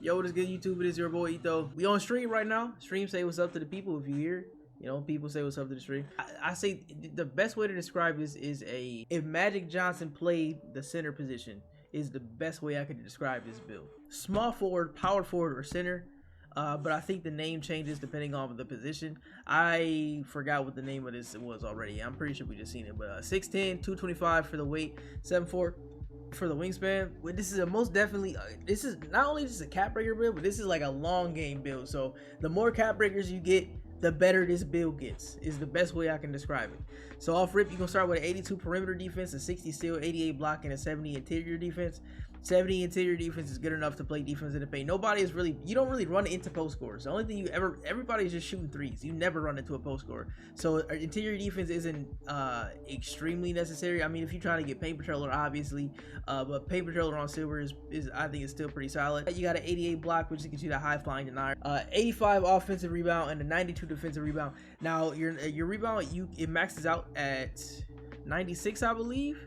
Yo, what is good, YouTube? It is your boy ETho. We on stream right now. Stream say what's up to the people if you hear. You know, people say what's up to the stream. I say the best way to describe this is if Magic Johnson played the center position is the best way I could describe this build. Small forward, power forward, or center. But I think the name changes depending on the position. I forgot what the name of this was already. I'm pretty sure we just seen it. But 6'10", 225 for the weight, 7'4" for the wingspan. This is a most definitely this is not only just a cap breaker build, but this is like a long game build. So the more cap breakers you get, the better this build gets, is the best way I can describe it. So off rip, you can start with an 82 perimeter defense, a 60 steal, 88 block, and a 70 interior defense. 70 interior defense is good enough to play defense in the paint. Nobody is really, you don't really run into post scores. The only thing you ever, everybody's just shooting threes. You never run into a post score. So interior defense isn't extremely necessary. I mean, if you're trying to get paint patroller, obviously, but paint patroller on silver is I think is still pretty solid. You got an 88 block, which gets you the high flying denier, 85 offensive rebound, and a 92 defensive rebound. Now your rebound, it maxes out at 96, I believe.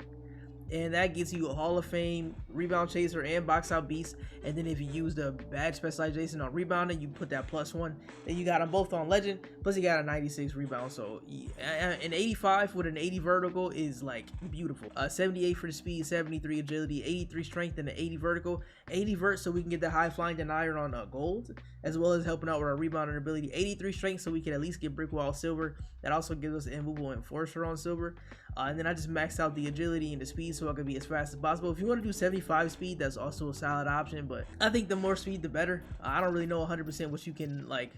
And that gets you a Hall of Fame rebound chaser and box out beast. And then if you use the badge specialization on rebounding, you put that +1. Then you got them both on legend. Plus you got a 96 rebound. So an 85 with an 80 vertical is like beautiful. 78 for the speed, 73 agility, 83 strength, and an 80 vertical. 80 vert so we can get the high flying denier on gold, as well as helping out with our rebounding ability. 83 strength so we can at least get brick wall silver. That also gives us an immovable enforcer on silver. And then I just maxed out the agility and the speed so I can be as fast as possible. If you want to do 75 speed, that's also a solid option, but I think the more speed the better. I don't really know 100% what you can like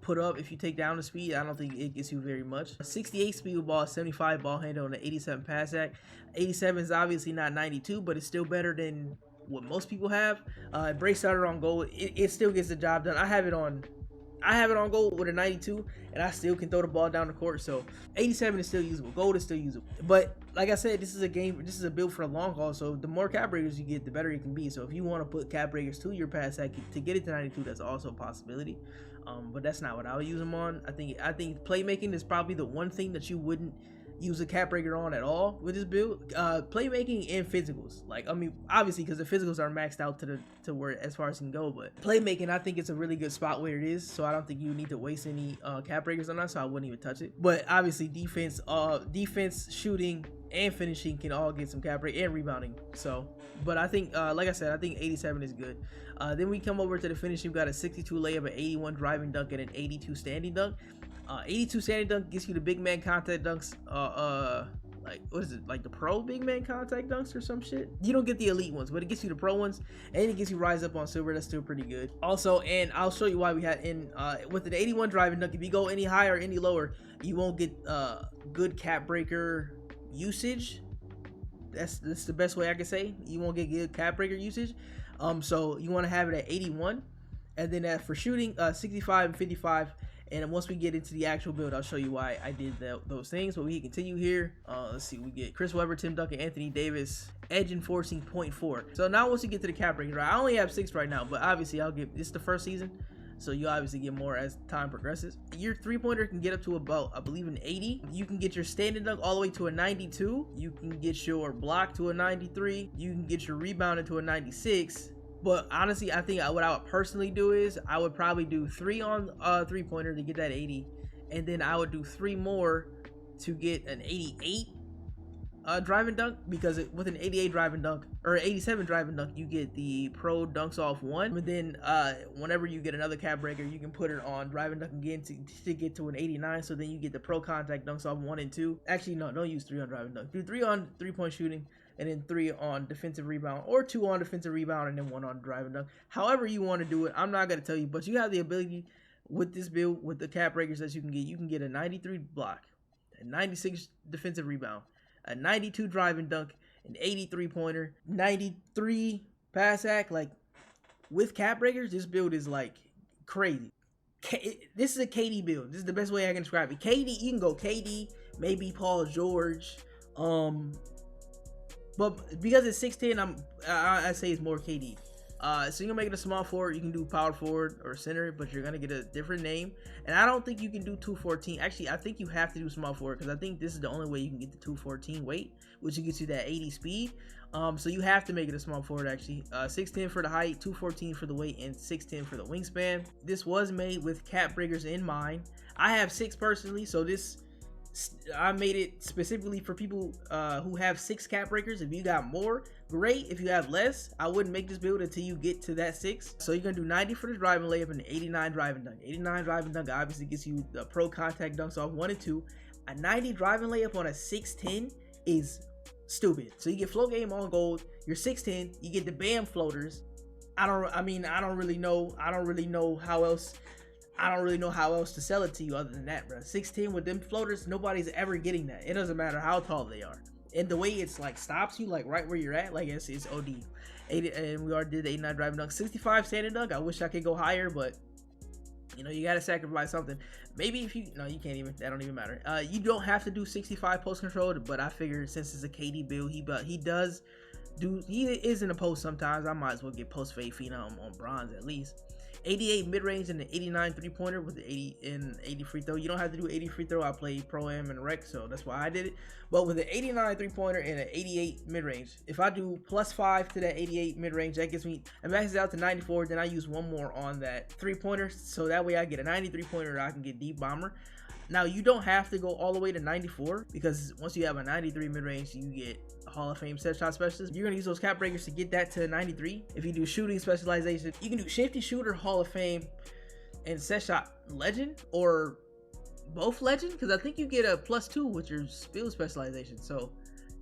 put up if you take down the speed. I don't think it gets you very much. 68 speed with ball, 75 ball handle, and an 87 pass act. 87 is obviously not 92, but it's still better than what most people have. Break starter on gold, it still gets the job done. I have it on gold with a 92, and I still can throw the ball down the court. So 87 is still usable. Gold is still usable. But like I said, this is a build for a long haul. So the more cap breakers you get, the better it can be. So if you want to put cap breakers to your pass act to get it to 92, that's also a possibility. But that's not what I would use them on. I think playmaking is probably the one thing that you wouldn't use a cap breaker on at all with this build. Playmaking and physicals, like, I mean, obviously because the physicals are maxed out to where as far as you can go, but playmaking, I think it's a really good spot where it is, so I don't think you need to waste any cap breakers on that, so I wouldn't even touch it. But obviously defense, shooting, and finishing can all get some cap break, and rebounding. So, but I think like I said, I think 87 is good. Then we come over to the finishing. We got a 62 layup, an 81 driving dunk, and an 82 standing dunk. 82 standing dunk gets you the big man contact dunks, like, what is it, like the pro big man contact dunks or some shit. You don't get the elite ones, but it gets you the pro ones, and it gets you rise up on silver. That's still pretty good. Also, and I'll show you why we had in with the 81 driving dunk, if you go any higher or any lower, you won't get good cap breaker usage. That's the best way I can say. You won't get good cap breaker usage. So you want to have it at 81, and then for shooting, 65 and 55. And once we get into the actual build, I'll show you why I did those things. But we can continue here. Let's see, we get Chris Webber, Tim Duncan, Anthony Davis, edge enforcing 0.4. So now once you get to the cap breaker, I only have 6 right now, but obviously this is the first season, so you obviously get more as time progresses. Your three-pointer can get up to about, I believe, an 80. You can get your standing dunk all the way to a 92. You can get your block to a 93. You can get your rebound into a 96. But honestly, I think what I would personally do is I would probably do 3 on three-pointer to get that 80, and then I would do 3 more to get an 88 driving dunk, because with an 88 driving dunk or 87 driving dunk, you get the pro dunks off 1. But then whenever you get another cap breaker, you can put it on driving dunk again to get to an 89. So then you get the pro contact dunks off 1 and 2. Actually, no, don't use 3 on driving dunk. Do 3 on three-point shooting, and then 3 on defensive rebound, or 2 on defensive rebound, and then 1 on driving dunk. However you want to do it, I'm not going to tell you, but you have the ability with this build, with the cap breakers that you can get a 93 block, a 96 defensive rebound, a 92 driving dunk, an 83 pointer, 93 pass act. Like, with cap breakers, this build is like crazy. This is a KD build. This is the best way I can describe it. KD, you can go KD, maybe Paul George, but because it's 6'10", I say it's more KD. So you're gonna make it a small forward. You can do power forward or center, but you're gonna get a different name. And I don't think you can do 214. Actually, I think you have to do small forward because I think this is the only way you can get the 214 weight, which gets you that 80 speed. So you have to make it a small forward actually. 6'10" for the height, 214 for the weight, and 6'10" for the wingspan. This was made with cap breakers in mind. I have 6 personally, so I made it specifically for people who have 6 cap breakers. If you got more, great. If you have less, I wouldn't make this build until you get to that 6. So you're gonna do 90 for the driving layup and 89 driving dunk. 89 driving dunk obviously gets you the pro contact dunks off 1 and 2. A 90 driving layup on a 6'10" is stupid. So you get float game on gold. You're 6'10", you get the bam floaters. I don't really know how else to sell it to you other than that, bro. 6'10" with them floaters, nobody's ever getting that. It doesn't matter how tall they are. And the way it's like stops you like right where you're at, like it's OD. 80, and we already did the 89 driving dunk. 65 standing dunk. I wish I could go higher, but you know, you gotta sacrifice something. Maybe if you you can't even, that don't even matter. You don't have to do 65 post control, but I figured since it's a KD build, he is in a post sometimes. I might as well get post fade phenom on bronze at least. 88 mid-range and the 89 three-pointer with the 80 and 80 free throw. You don't have to do 80 free throw. I play Pro-Am and Rec, so that's why I did it. But with the 89 three-pointer and an 88 mid-range, if I do +5 to that 88 mid-range, that gets me, it maxes out to 94. Then I use one more on that three-pointer, so that way I get a 93 pointer. I can get deep bomber. Now, you don't have to go all the way to 94 because once you have a 93 mid-range, you get a Hall of Fame set shot specialist. You're going to use those cap breakers to get that to 93. If you do shooting specialization, you can do shifty shooter, Hall of Fame, and set shot legend, or both legend, because I think you get a +2 with your field specialization. So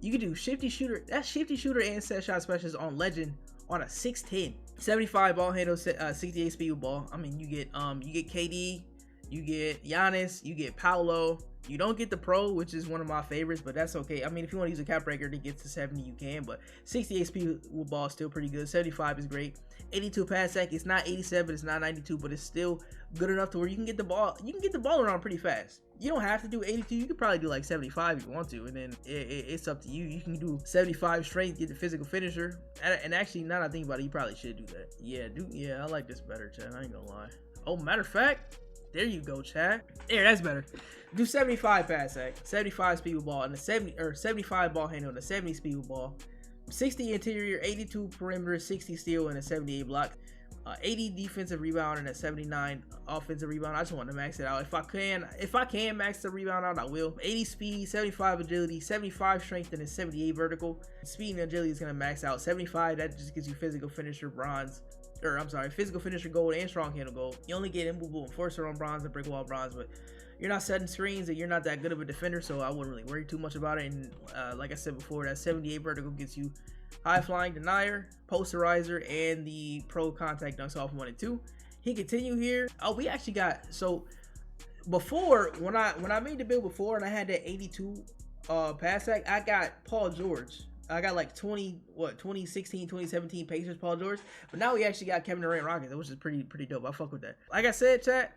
you can do shifty shooter, that's shifty shooter and set shot specialist on legend on a 6'10". 75 ball handle, 68 speed with ball. I mean, you get KD, you get Giannis, you get Paolo. You don't get the pro, which is one of my favorites, but that's okay. I mean, if you want to use a cap breaker to get to 70, you can, but 68 speed with ball is still pretty good. 75 is great. 82 pass sec. It's not 87, it's not 92, but it's still good enough to where you can get the ball. You can get the ball around pretty fast. You don't have to do 82. You could probably do like 75 if you want to, and then it's up to you. You can do 75 strength, get the physical finisher. And actually, now that I think about it, you probably should do that. Yeah, I like this better, Chad. I ain't gonna lie. Oh, matter of fact, there you go, Chad. There, that's better. Do 75 pass sec, 75 speed with ball, and a 75 ball handle, and a 70 speed with ball. 60 interior, 82 perimeter, 60 steal, and a 78 block. 80 defensive rebound and a 79 offensive rebound. I just want to max it out. If I can max the rebound out, I will. 80 speed, 75 agility, 75 strength, and a 78 vertical. Speed and agility is gonna max out. 75, that just gives you physical finisher bronze. Or I'm sorry, physical finisher gold and strong handle gold. You only get immovable enforcer on bronze and brick wall bronze, but you're not setting screens and you're not that good of a defender, so I wouldn't really worry too much about it. And like I said before, that 78 vertical gets you high flying denier, posterizer, and the pro contact dunks off 1 and 2. He continue here. Oh, we actually got, so before, when I made the build before and I had that 82 pass sec, I got Paul George. I got like 2016, 2017 Pacers Paul George. But now we actually got Kevin Durant Rockets, which is pretty dope. I fuck with that. Like I said, chat,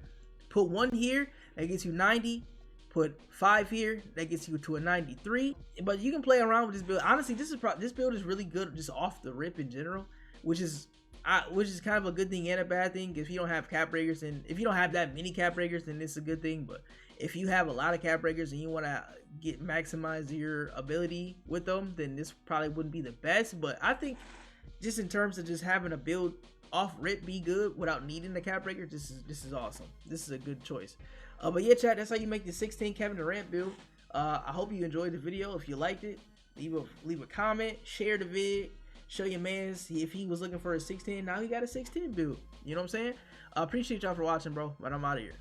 put 1 here, that gets you 90. Put 5 here, that gets you to a 93. But you can play around with this build. Honestly, this build is really good just off the rip in general, which is kind of a good thing and a bad thing. If you don't have cap breakers, and if you don't have that many cap breakers, then it's a good thing. But if you have a lot of cap breakers and you want to maximize your ability with them, then this probably wouldn't be the best. But I think just in terms of just having a build off rip be good without needing the cap breaker, this is awesome. This is a good choice. But yeah, chat, that's how you make the 6'10" Kevin Durant build. I hope you enjoyed the video. If you liked it, leave a comment, share the vid, show your mans if he was looking for a 6'10", now he got a 6'10" build. You know what I'm saying? I appreciate y'all for watching, bro, but I'm out of here.